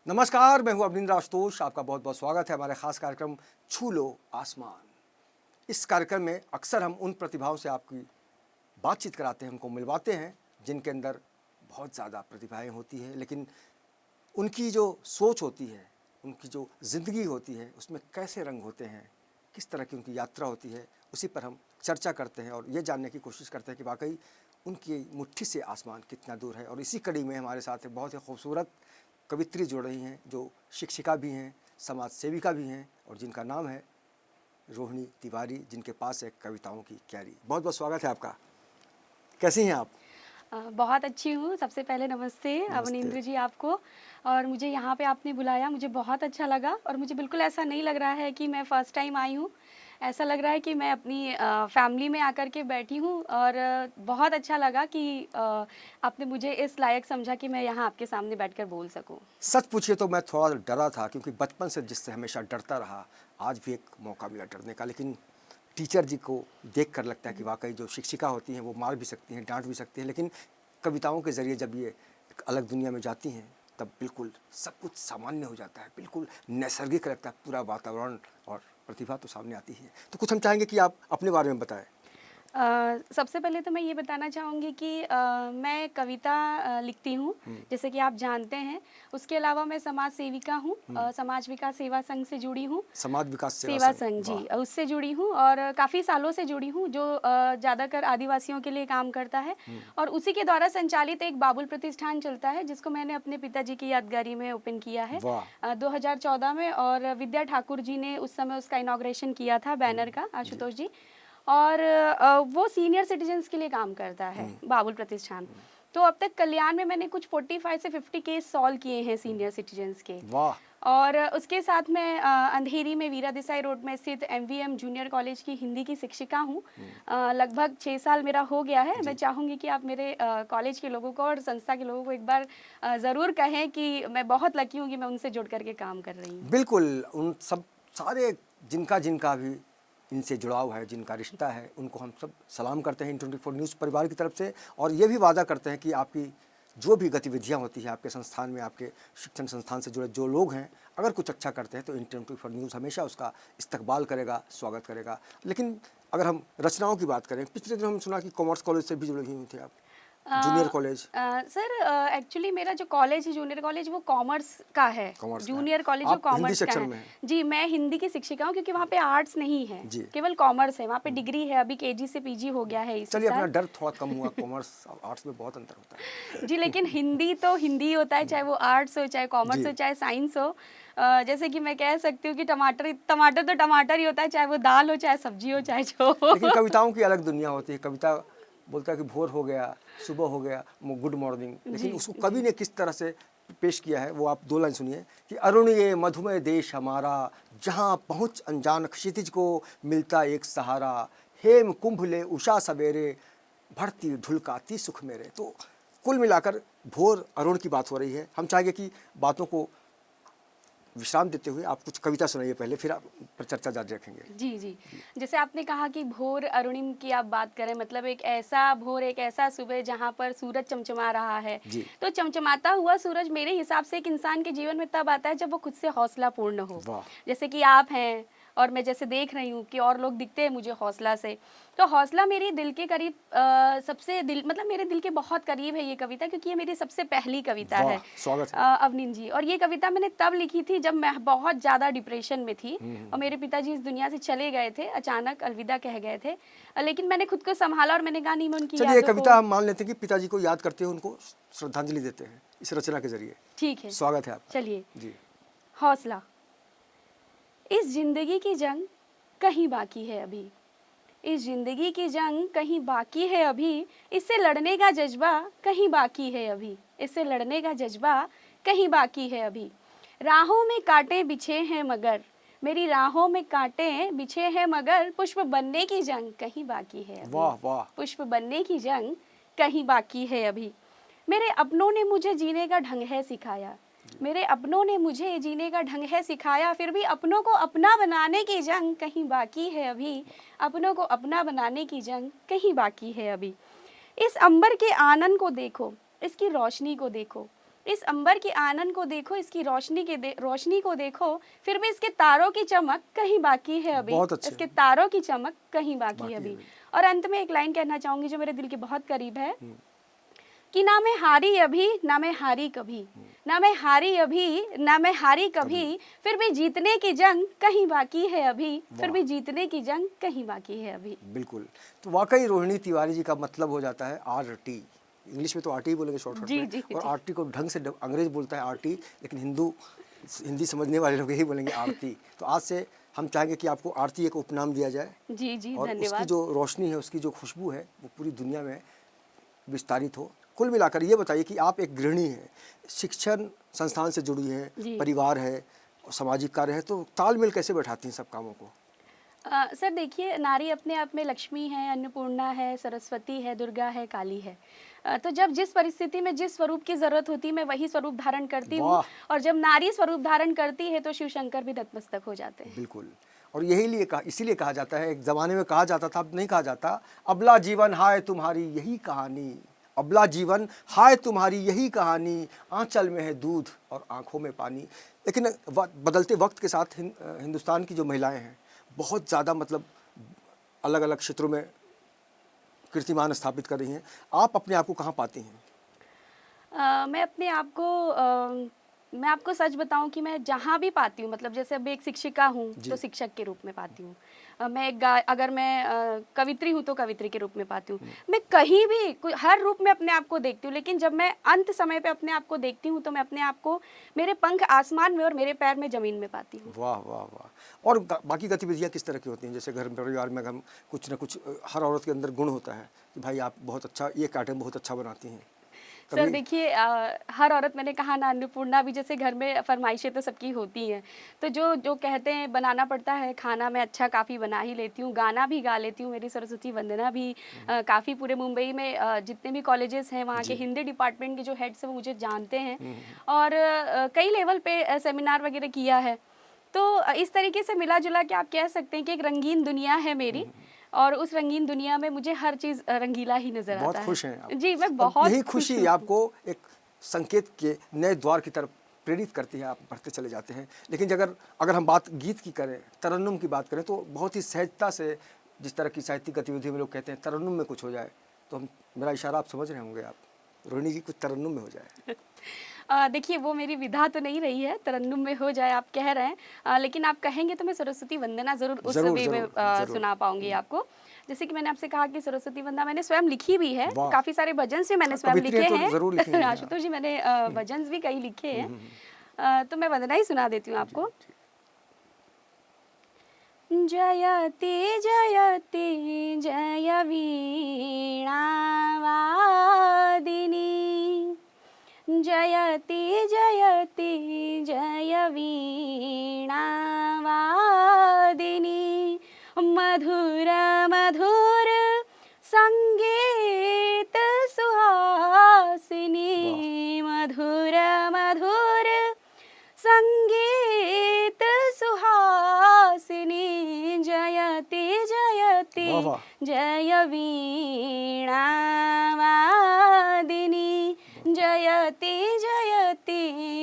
नमस्कार, मैं हूं अवनींद्र आशुतोष। आपका बहुत बहुत स्वागत है हमारे खास कार्यक्रम छू लो आसमान। इस कार्यक्रम में अक्सर हम उन प्रतिभाओं से आपकी बातचीत कराते हैं, उनको मिलवाते हैं जिनके अंदर बहुत ज़्यादा प्रतिभाएं होती हैं, लेकिन उनकी जो सोच होती है, उनकी जो ज़िंदगी होती है, उसमें कैसे रंग होते हैं, किस तरह की उनकी यात्रा होती है, उसी पर हम चर्चा करते हैं और ये जानने की कोशिश करते हैं कि वाकई उनकी मुट्ठी से आसमान कितना दूर है। और इसी कड़ी में हमारे साथ एक बहुत ही खूबसूरत कवित्री जुड़ रही हैं, जो शिक्षिका भी हैं, समाज सेविका भी हैं और जिनका नाम है रोहिणी तिवारी, जिनके पास है कविताओं की क्यारी। बहुत बहुत स्वागत है आपका। कैसी हैं आप? बहुत अच्छी हूँ। सबसे पहले नमस्ते नमस्ते। अवनींद्र जी आपको। और मुझे यहाँ पे आपने बुलाया, मुझे बहुत अच्छा लगा और मुझे बिल्कुल ऐसा नहीं लग रहा है कि मैं फ़र्स्ट टाइम आई हूँ। ऐसा लग रहा है कि मैं अपनी फैमिली में आकर के बैठी हूँ और बहुत अच्छा लगा कि आपने मुझे इस लायक समझा कि मैं यहाँ आपके सामने बैठकर बोल सकूँ। सच पूछिए तो मैं थोड़ा डरा था, क्योंकि बचपन से जिससे हमेशा डरता रहा, आज भी एक मौका मिला डरने का। लेकिन टीचर जी को देख कर लगता है कि वाकई जो शिक्षिका होती हैं वो मार भी सकती हैं, डांट भी सकती हैं, लेकिन कविताओं के ज़रिए जब ये एक अलग दुनिया में जाती हैं तब बिल्कुल सब कुछ सामान्य हो जाता है, बिल्कुल नैसर्गिक लगता है पूरा वातावरण, और प्रतिभा तो सामने आती है। तो कुछ हम चाहेंगे कि आप अपने बारे में बताएं। सबसे पहले तो मैं ये बताना चाहूँगी कि मैं कविता लिखती हूँ, जैसे कि आप जानते हैं। उसके अलावा मैं समाज सेविका हूँ, समाज विकास सेवा संघ से जुड़ी हूँ। समाज विकास सेवा सेवा संघ, संघ जी, वाह। उससे जुड़ी हूँ और काफ़ी सालों से जुड़ी हूँ, जो ज़्यादातर आदिवासियों के लिए काम करता है। और उसी के द्वारा संचालित एक बाबुल प्रतिष्ठान चलता है, जिसको मैंने अपने पिताजी की यादगारी में ओपन किया है वाह। 2014 में। और विद्या ठाकुर जी ने उस समय उसका इनॉग्रेशन किया था, बैनर का, जी। आशुतोष जी। और वो सीनियर सिटीजन्स के लिए काम करता है, बाबुल प्रतिष्ठान। तो अब तक कल्याण में मैंने कुछ 45 से 50 केस सॉल्व किए हैं सीनियर सिटीजन्स के। वाह। और उसके साथ मैं अंधेरी में वीरा देसाई रोड में स्थित एमवीएम जूनियर कॉलेज की हिंदी की शिक्षिका हूँ। लगभग 6 साल मेरा हो गया है। मैं चाहूँगी कि आप मेरे कॉलेज के लोगों को और संस्था के लोगों को एक बार ज़रूर कहें कि मैं बहुत लकी हूँ कि मैं उनसे जुड़ करके काम कर रही हूँ। बिल्कुल, उन सब सारे जिनका जिनका भी इनसे जुड़ाव है, जिनका रिश्ता है, उनको हम सब सलाम करते हैं इन 24 न्यूज़ परिवार की तरफ से, और ये भी वादा करते हैं कि आपकी जो भी गतिविधियां होती हैं आपके संस्थान में, आपके शिक्षण संस्थान से जुड़े जो लोग हैं, अगर कुछ अच्छा करते हैं तो इन 24 न्यूज़ हमेशा उसका इस्तकबाल करेगा, स्वागत करेगा। लेकिन अगर हम रचनाओं की बात करें, पिछले दिन हम सुना कि कॉमर्स कॉलेज से भी जुड़े हुए थे आप, जूनियर कॉलेज। सर, एक्चुअली मेरा जो कॉलेज है, जूनियर कॉलेज, वो कॉमर्स का है। कॉमर्स का है, जूनियर कॉलेज जो आप हिंदी कॉमर्स का सेक्शन है। में हैं। जी, मैं हिंदी की शिक्षिका हूँ, क्योंकि वहाँ पे आर्ट्स नहीं है, जी। केवल कॉमर्स है। वहाँ पे डिग्री है, अभी केजी से पीजी हो गया है इसी चलिए, अपना साल। डर थोड़ा कम हुआ, कॉमर्स और आर्ट्स में बहुत अंतर होता है। जी, लेकिन हिंदी तो हिंदी होता है, चाहे वो आर्ट्स हो, चाहे कॉमर्स जी। हो, चाहे साइंस हो। जैसे कि मैं कह सकती हूँ कि टमाटर टमाटर तो टमाटर ही होता है, चाहे वो दाल हो, चाहे सब्जी हो, चाहे जो लेकिन हो। कविताओं की अलग दुनिया होती है। कविता बोलता है कि भोर हो गया, सुबह हो गया, गुड मॉर्निंग, लेकिन जी, उसको कवि जी। ने किस तरह से पेश किया है वो आप 2 लाइन सुनिए कि अरुण ये मधुमय देश हमारा, जहाँ पहुँच अनजान क्षितिज को मिलता एक सहारा, हेम कुंभ ले उषा सवेरे, भरती ढुलकाती सुख मेरे। तो कुल मिलाकर भोर अरुण की बात हो रही है। हम चाहेंगे कि बातों को विश्राम देते हुए आप कुछ कविता सुनाइए पहले, फिर आप पर चर्चा जारी रखेंगे। जी, जी। जैसे आपने कहा कि भोर अरुणिम की आप बात करें, मतलब एक ऐसा भोर, एक ऐसा सुबह जहाँ पर सूरज चमचमा रहा है। जी। तो चमचमाता हुआ सूरज मेरे हिसाब से एक इंसान के जीवन में तब आता है जब वो खुद से हौसला पूर्ण हो। वाह। जैसे कि आप हैं और मैं जैसे देख रही हूँ कि और लोग दिखते हैं मुझे हौसला से। तो हौसला मेरे दिल के करीब, सबसे दिल, मतलब मेरे दिल के बहुत करीब है ये कविता, क्योंकि ये मेरी सबसे पहली कविता वाह, है, स्वागत है। अवनीन जी। और ये कविता मैंने तब लिखी थी जब मैं बहुत ज़्यादा डिप्रेशन में थी और मेरे पिताजी इस दुनिया से चले गए थे, अचानक अलविदा कह गए थे। लेकिन मैंने खुद को संभाला और मैंने कहा नहीं, मैं उनकी चलिए, ये यादों को। कविता हम मान लेते हैं कि पिताजी को याद करते हुए उनको श्रद्धांजलि देते हैं इस रचना के जरिए। ठीक है, स्वागत है आपका। चलिए। जी। हौसला। इस जिंदगी की जंग कहीं बाकी है अभी, इस जिंदगी की जंग कहीं बाकी है अभी, इससे लड़ने का जज्बा कहीं बाकी है अभी, इससे लड़ने का जज्बा कहीं बाकी है अभी। राहों में कांटे बिछे हैं मगर, मेरी राहों में कांटे बिछे हैं मगर, पुष्प बनने की जंग कहीं बाकी है अभी, वाह वाह। पुष्प बनने की जंग कहीं बाकी है अभी। मेरे अपनों ने मुझे जीने का ढंग है सिखाया, मेरे अपनों ने मुझे जीने का ढंग है सिखाया, फिर भी अपनों को अपना बनाने की जंग कहीं बाकी है अभी, अपनों को अपना बनाने की जंग कहीं बाकी है अभी। इस अंबर के आनन को देखो, इसकी रोशनी को देखो, इस अंबर के आनंद को देखो, इसकी रोशनी को देखो, फिर भी इसके तारों की चमक कहीं बाकी है अभी। बहुत अच्छे। इसके तारों की चमक कहीं बाकी है बाकी है अभी। अभी। और अंत में एक लाइन कहना चाहूंगी जो मेरे दिल के बहुत करीब है कि ना मैं हारी अभी, ना मैं हारी कभी, ना मैं हारी अभी, ना मैं हारी कभी, फिर भी जीतने की जंग कहीं बाकी है अभी, फिर भी जीतने की जंग कहीं बाकी है अभी। बिल्कुल। तो वाकई रोहिणी तिवारी जी का मतलब हो जाता है आरटी। इंग्लिश में तो आरटी बोलेंगे शॉर्टकट जी में, जी और जी आरटी को ढंग से अंग्रेज बोलता है आरटी, लेकिन हिंदी समझने वाले लोग यही बोलेंगे आरती। तो आज से हम चाहेंगे कि आपको आरती एक उपनाम दिया जाए, जी जी, और उसकी धन्यवाद। जो रोशनी है, उसकी जो खुशबू है, वो पूरी दुनिया में विस्तारित हो। कुल मिलाकर ये बताइए कि आप एक गृहिणी हैं, शिक्षण संस्थान से जुड़ी हैं, जी। परिवार है और सामाजिक कार्य है, तो तालमेल कैसे बैठाती हैं सब कामों को? सर देखिए, नारी अपने आप में लक्ष्मी है, अन्नपूर्णा है, सरस्वती है, दुर्गा है, काली है। तो जब जिस परिस्थिति में जिस स्वरूप की जरूरत होती है मैं वही स्वरूप धारण करती हूँ। वाह! और जब नारी स्वरूप धारण करती है तो शिव शंकर भी नतमस्तक हो जाते हैं। बिल्कुल। और इसीलिए कहा जाता है, एक ज़माने में कहा जाता था, अब नहीं कहा जाता, अबला जीवन हाय तुम्हारी यही कहानी, अबला जीवन हाय तुम्हारी यही कहानी, आँचल में है दूध और आँखों में पानी। लेकिन बदलते वक्त के साथ हिंदुस्तान की जो महिलाएं हैं, बहुत ज़्यादा मतलब अलग-अलग क्षेत्रों में कीर्तिमान स्थापित कर रही हैं। आप अपने आप को कहाँ पाती हैं? मैं अपने आप को मैं आपको सच बताऊं कि मैं जहाँ भी पाती हूँ, मतलब जैसे अभी एक शिक्षिका हूँ जी। तो शिक्षक के रूप में पाती हूँ। अगर मैं कवित्री हूँ तो कवित्री के रूप में पाती हूँ। मैं कहीं भी हर रूप में अपने आप को देखती हूँ, लेकिन जब मैं अंत समय पे अपने आप को देखती हूँ तो मैं अपने आप को मेरे पंख आसमान में और मेरे पैर में ज़मीन में पाती हूँ। वाह, वाह, वाह! और बाकी गतिविधियाँ किस तरह की होती हैं? जैसे घर परिवार में हम कुछ न कुछ हर औरत के अंदर गुण होता है कि भाई आप बहुत अच्छा ये आइटम बहुत अच्छा बनाती हैं। सर कभी देखिए, हर औरत, मैंने कहा ना, अन्नपूर्णा भी, जैसे घर में फरमाइशें तो सबकी होती हैं। तो जो जो कहते हैं बनाना पड़ता है, खाना मैं अच्छा काफ़ी बना ही लेती हूँ, गाना भी गा लेती हूँ। मेरी सरस्वती वंदना भी काफ़ी पूरे मुंबई में जितने भी कॉलेजेस हैं वहाँ के जी। हिंदी डिपार्टमेंट के जो हेड्स हैं वो मुझे जानते हैं। और कई लेवल पे सेमिनार वगैरह किया है। तो इस तरीके से मिला जुला के आप कह सकते हैं कि एक रंगीन दुनिया है मेरी, और उस रंगीन दुनिया में मुझे हर चीज़ रंगीला ही नज़र बहुत आता है। खुश हैं आप। जी, मैं और बहुत यही खुश खुशी हूँ। आपको एक संकेत के नए द्वार की तरफ प्रेरित करती है, आप बढ़ते चले जाते हैं। लेकिन अगर अगर हम बात गीत की करें, तरन्नुम की बात करें, तो बहुत ही सहजता से जिस तरह की साहित्यिक गतिविधि में लोग कहते हैं तरन्नुम में कुछ हो जाए, तो हम मेरा इशारा आप समझ रहे होंगे आप। रोहिणी जी कुछ तरन्नुम में हो जाए। देखिए, वो मेरी विधा तो नहीं रही है तरन्नुम में हो जाए, आप कह रहे हैं। लेकिन आप कहेंगे तो मैं सरस्वती वंदना ज़रूर उस ज़रूर, वे में ज़रूर, ज़रूर। सुना पाऊंगी आपको। जैसे कि मैंने आपसे कहा कि सरस्वती वंदना मैंने स्वयं लिखी भी है, वाह! काफ़ी सारे भजन से मैंने स्वयं कवित्री लिखे हैं तो हैं। ज़रूर लिखी होंगी आप। आशुतोष जी, मैंने भजन भी कई लिखे हैं। तो मैं वंदना ही सुना देती हूँ जी, आपको। जी। जयति जयति जय वीणा वादिनी, जयति जयति जय वीणा वादिनी, मधुर मधुर संगीत सुहासिनी, मधुर मधुर संगीत सुहासिनी, जयति जयति वाह, वाह! जय वीणा वादिनी, जयति जयति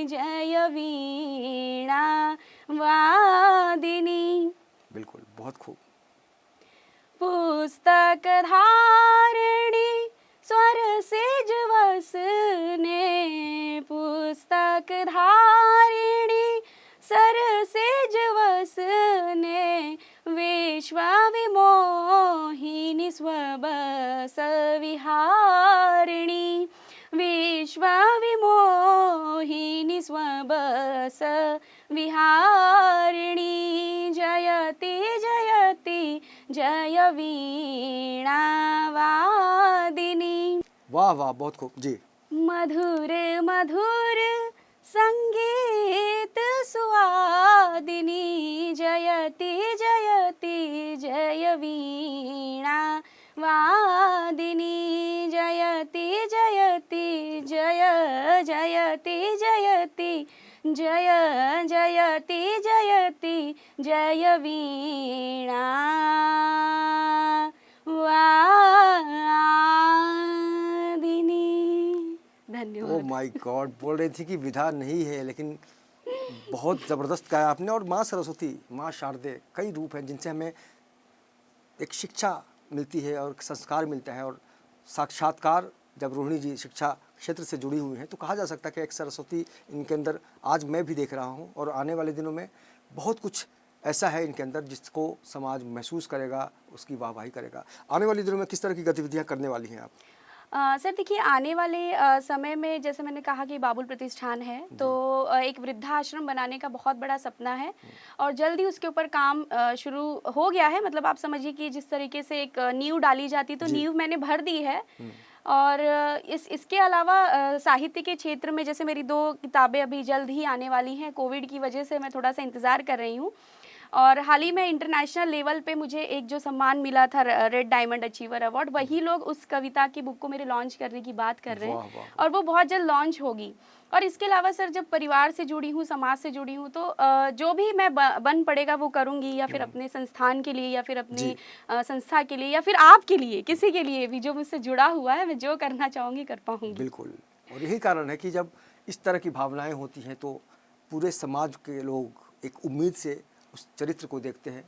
जय वीणा वादिनी। बिल्कुल, बहुत खूब। पुस्तक धारिणी स्वर सेज वसने, पुस्तक धारिणी सर सेज वसने, विश्व विमोहिनी स्वबस विहारिणी, विश्व विमोहिनी स्वबस विहारिणी, जयति जयति जय वीणा वादिनी। वाह, वाह! बहुत खूब। जी। मधुर मधुर संगीत सुहादिनी, जयति जयति जय वीणा वादिनी, जयति जयति जय जयति जयति जय जयति जयति जय वीणा वादिनी। धन्यवाद। माय गॉड, बोल रही थी कि विधा नहीं है, लेकिन बहुत ज़बरदस्त गाया आपने। और माँ सरस्वती, माँ शारदे, कई रूप हैं जिनसे हमें एक शिक्षा मिलती है और एक संस्कार मिलता है। और साक्षात्कार, जब रोहिणी जी शिक्षा क्षेत्र से जुड़ी हुई हैं तो कहा जा सकता है कि एक सरस्वती इनके अंदर आज मैं भी देख रहा हूँ, और आने वाले दिनों में बहुत कुछ ऐसा है इनके अंदर जिसको समाज महसूस करेगा, उसकी वाहवाही करेगा। आने वाले दिनों में किस तरह की गतिविधियाँ करने वाली हैं आप? सर देखिए, आने वाले समय में जैसे मैंने कहा कि बाबुल प्रतिष्ठान है, तो एक वृद्धाश्रम बनाने का बहुत बड़ा सपना है और जल्द ही उसके ऊपर काम शुरू हो गया है। मतलब आप समझिए कि जिस तरीके से एक नींव डाली जाती, तो जी। नींव मैंने भर दी है। और इसके अलावा साहित्य के क्षेत्र में जैसे मेरी 2 किताबें अभी जल्द ही आने वाली हैं। कोविड की वजह से मैं थोड़ा-सा इंतज़ार कर रही हूँ। और हाल ही में इंटरनेशनल लेवल पे मुझे एक जो सम्मान मिला था, रेड डायमंड अचीवर अवार्ड, वही लोग उस कविता की बुक को मेरे लॉन्च करने की बात कर रहे वाह, हैं वाह। और वो बहुत जल्द लॉन्च होगी। और इसके अलावा सर, जब परिवार से जुड़ी हूँ, समाज से जुड़ी हूँ, तो जो भी मैं बन पड़ेगा वो करूँगी, या फिर अपने संस्थान के लिए, या फिर अपने जी। संस्था के लिए, या फिर आपके लिए, किसी के लिए भी जो मुझसे जुड़ा हुआ है, मैं जो करना चाहूँगी कर पाऊँगी। बिल्कुल। और यही कारण है कि जब इस तरह की भावनाएं होती हैं तो पूरे समाज के लोग एक उम्मीद से उस चरित्र को देखते हैं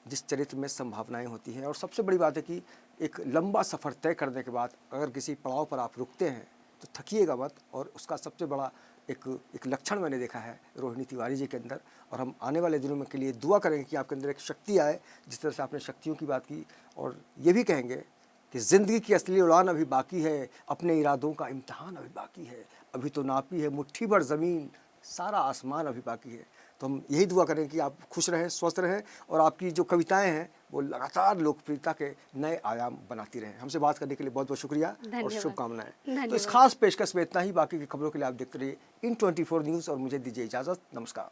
जिस चरित्र में संभावनाएं होती हैं। और सबसे बड़ी बात है कि एक लंबा सफ़र तय करने के बाद अगर किसी पड़ाव पर आप रुकते हैं तो थकिएगा मत। और उसका सबसे बड़ा एक लक्षण मैंने देखा है रोहिणी तिवारी जी के अंदर। और हम आने वाले दिनों में के लिए दुआ करेंगे कि आपके अंदर एक शक्ति आए, जिस तरह से आपने शक्तियों की बात की। और ये भी कहेंगे कि ज़िंदगी की असली उड़ान अभी बाकी है, अपने इरादों का इम्तिहान अभी बाकी है, अभी तो नापी है मुट्ठी भर ज़मीन, सारा आसमान अभी बाकी है। तो हम यही दुआ करें कि आप खुश रहें, स्वस्थ रहें और आपकी जो कविताएं हैं वो लगातार लोकप्रियता के नए आयाम बनाती रहें। हमसे बात करने के लिए बहुत बहुत शुक्रिया और धन्यवाद। शुभकामनाएं। तो इस धन्यवाद। खास पेशकश में इतना ही। बाकी की खबरों के लिए आप देखते रहिए इन 24 न्यूज़ और मुझे दीजिए इजाज़त। नमस्कार।